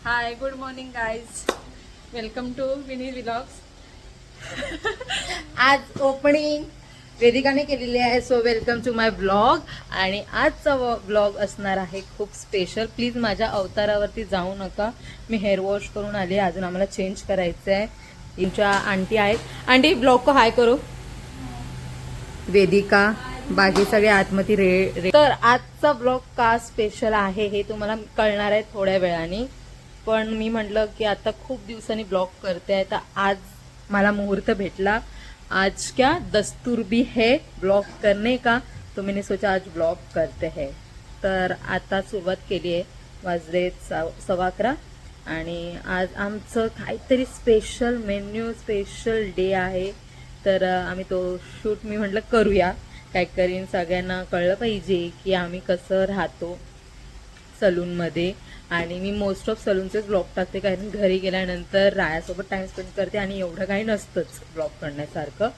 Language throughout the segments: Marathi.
High, good morning guys. Welcome to Vini vlogs. आज ओपनिंग वेदिकाने केलेली आहे. So welcome to my blog. आणि आजचा ब्लॉग असणार आहे खूप स्पेशल. प्लीज माझ्या अवतारावरती जाऊ नका. मी हेअर वॉश करून आली. अजून आम्हाला चेंज करायचं आहे. तुमच्या आंटी आहेत. आंटी ब्लॉग को हाय करो. वेदिका बाकी सगळे आतमध्ये रे. तर आजचा ब्लॉग का स्पेशल आहे हे तुम्हाला कळणार आहे थोड्या वेळाने. पण मी म्हटलं की आता खूप दिवसांनी ब्लॉग करते आहे, तर आज मला मुहूर्त भेटला. आज क्या दस्तूर भी है ब्लॉग करने का, तो मैंने सोचा आज ब्लॉग करते हैं. तर आता सुरुवात केली आहे. वाजले 11:15 आणि आज आमचं काहीतरी स्पेशल मेन्यू, स्पेशल डे आहे. तर आम्ही तो शूट मी म्हटलं करूया. काय करीन सगळ्यांना कळलं पाहिजे की आम्ही कसं राहतो सलूनमध्ये. आणि मी मोस्ट ऑफ सलूनचेच ब्लॉग टाकते, कारण घरी गेल्यानंतर रायासोबत टाइम स्पेंड करते आणि एवढं काही नसतंच ब्लॉग करण्यासारखं.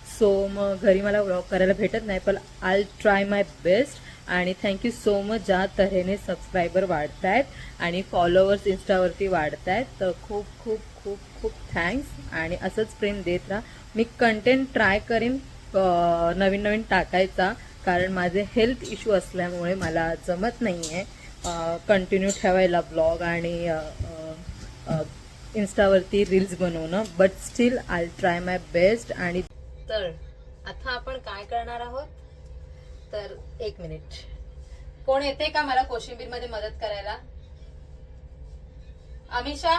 सो मग घरी मला ब्लॉग करायला भेटत नाही, पण आय ट्राय माय बेस्ट. आणि थँक्यू सो मच ज्या तऱ्हेने सबस्क्रायबर वाढत आहेत आणि फॉलोअर्स इंस्टावरती वाढत आहेत. तर खूप खूप खूप खूप थँक्स. आणि असंच प्रेम देत राहा. मी कंटेंट ट्राय करीन नवीन नवीन टाकायचा, कारण माझे हेल्थ इश्यू असल्यामुळे मला जमत नाही आहे कंटिन्यू ठेवायला ब्लॉग आणि इंस्टावरती रील्स बनवणं. But still I try my best. आणि तर आता आपण काय करणार आहोत, तर एक मिनिट, कोण येते का मला कोशिंबीर मध्ये मदत करायला? अमिषा,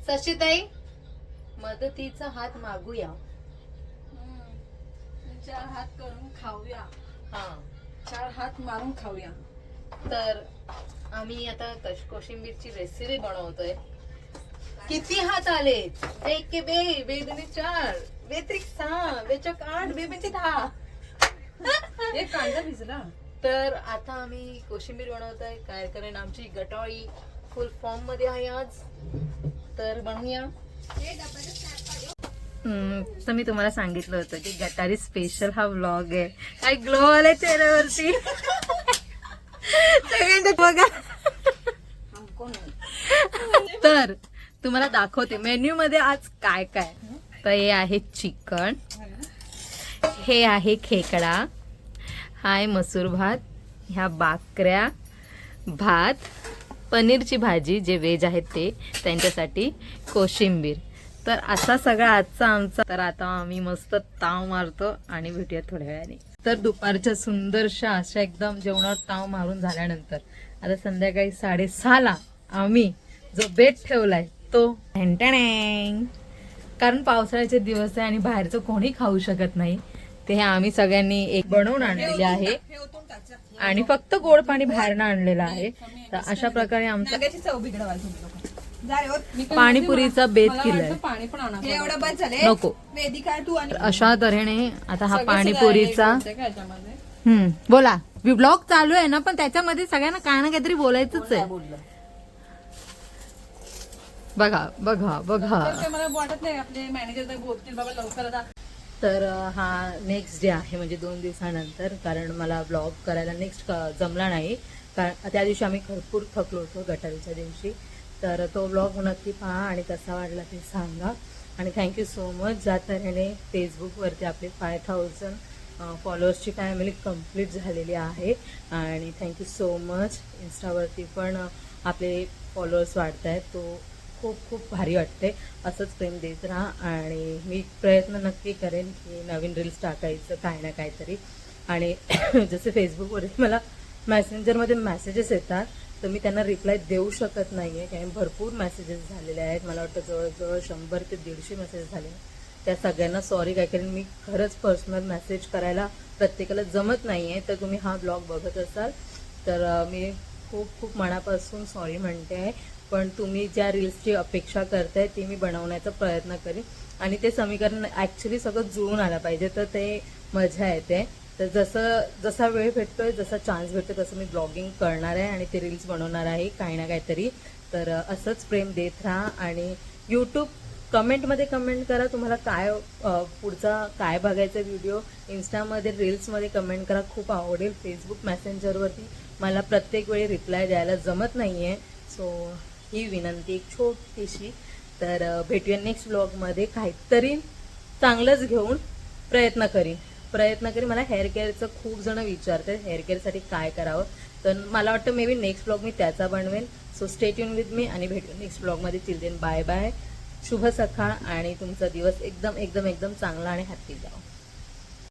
सशिताई, मदतीचा हात मागूया. 4 हात करून खाऊया. हा, 4 हात मारून खाऊया. तर आम्ही आता कोशिंबीरची रेसिपी बनवतोय. किती हात आले? एक के बे, बे दुनी 4, बे त्रिक 6, बे चौक 8, बे पंचे 10. एक कांदा भिजला. तर आता आम्ही कोशिंबीर बनवतोय. काय करेन, आमची गटाळी फुल फॉर्म मध्ये आहे आज. तर बनवूया. तर मी तुम्हाला सांगितलं होतं की गटारी स्पेशल हा व्लॉग आहे. काय ग्लो आलाय चेहऱ्यावरती. बघा. तर तुम्हाला दाखवते मेन्यू मध्ये आज काय काय. तर हे आहे चिकन, हे आहे खेकडा, हाय मसूर भात, ह्या बाकऱ्या, भात, पनीरची भाजी जे व्हेज आहेत ते त्यांच्यासाठी, कोशिंबीर. तर असा सगळा आजचा आमचा. तर आता आम्ही मस्त ताव मारतो आणि भेटूया थोड्या वेळाने. तर दुपारच्या सुंदरशा अशा एकदम जेवणावर ताव मारून झाल्यानंतर आता संध्याकाळी 6:30ला आम्ही जो बेत ठेवलाय तो टँटॅंग. कारण पावसाळ्याचे दिवस आहे आणि बाहेरचं कोणी खाऊ शकत नाही. ते हे आम्ही सगळ्यांनी एक बनवून आणलेले आहे आणि फक्त गोड पाणी बाहेरनं आणलेलं आहे. तर अशा प्रकारे आमचा पाणीपुरीचा बेत केलाय. पाणी पण आणा. एवढं बस झाले. नको. वेदिका तू आणि अशा तऱ्हेने आता हा पाणीपुरीचा. ह्याच्यामध्ये बोला. ब्लॉग चालू आहे ना, पण त्याच्यामध्ये सगळ्यांना काय ना काहीतरी बोलायचंच आहे. बघा बघा बघा. तर ते मला वाटत नाही आपले मॅनेजर बोलतील बाबा लवकर आता. तर हा नेक्स्ट डे आहे, म्हणजे 2 दिवसानंतर. कारण मला ब्लॉग करायला नेक्स्ट जमला नाही, कारण त्या दिवशी आम्ही भरपूर थकलो होतो गटारीच्या दिवशी. तर तो ब्लॉग नक्की पहा आणि कसा वाटला ते सांगा. आणि थँक्यू सो मच ज्या तऱ्हेने फेसबुकवरती आपले 5000 फॉलोअर्सची फॅमिली कंप्लीट झालेली आहे. आणि थँक्यू सो मच. इंस्टावरती पण आपले फॉलोअर्स वाढत आहेत. तो खूप खूप भारी वाटते. असंच प्रेम देत राहा. आणि मी प्रयत्न नक्की करेन की नवीन रील्स टाकायचं काय ना काहीतरी. आणि जसे फेसबुकवरती मला मेसेंजरमध्ये मेसेजेस येतात, तर मी त्यांना रिप्लाय देऊ शकत नाही आहे, कारण भरपूर मेसेजेस झालेले आहेत. मला वाटतं जवळजवळ 100 ते 150 मेसेज झाले. त्या सगळ्यांना सॉरी. काय कारण मी खरंच पर्सनल मेसेज करायला प्रत्येकाला जमत नाही आहे. तर तुम्ही हा ब्लॉग बघत असाल तर मी खूप खूप मनापासून सॉरी म्हणते आहे. पण तुम्ही ज्या रील्सची अपेक्षा करताय ती मी बनवण्याचा प्रयत्न करेन. आणि ते समीकरण ॲक्च्युली सगळं जुळून आलं पाहिजे, तर ते मजा येते. तर जसा वेळ भेटतोय, जसा चान्स भेटतो, तसं मी ब्लॉगिंग करणार आहे आणि ते रील्स बनवणार आहे काही ना काहीतरी. तर असंच प्रेम देत राहा. आणि यूट्यूब कमेंटमध्ये कमेंट करा तुम्हाला काय पुढचा काय बघायचा व्हिडिओ. इंस्टामध्ये रील्समध्ये कमेंट करा, खूप आवडेल. फेसबुक मेसेंजरवरती मला प्रत्येक वेळी रिप्लाय द्यायला जमत नाही आहे. सो ही विनंती एक छोटीशी. तर भेटूया नेक्स्ट ब्लॉगमध्ये. काहीतरी चांगलंच घेऊन प्रयत्न करीन. मला हेअर केअरचं खूप जण विचारतात हेअर केअरसाठी काय करावं, तर मला वाटतं मे बी नेक्स्ट ब्लॉग मी त्याचा बनवेल. So stay tune with me आणि भेटू नेक्स्ट ब्लॉगमध्ये. Chill then bye bye. शुभ सकाळ आणि तुमचा दिवस एकदम एकदम एकदम चांगला आणि हॅप्पी जाओ.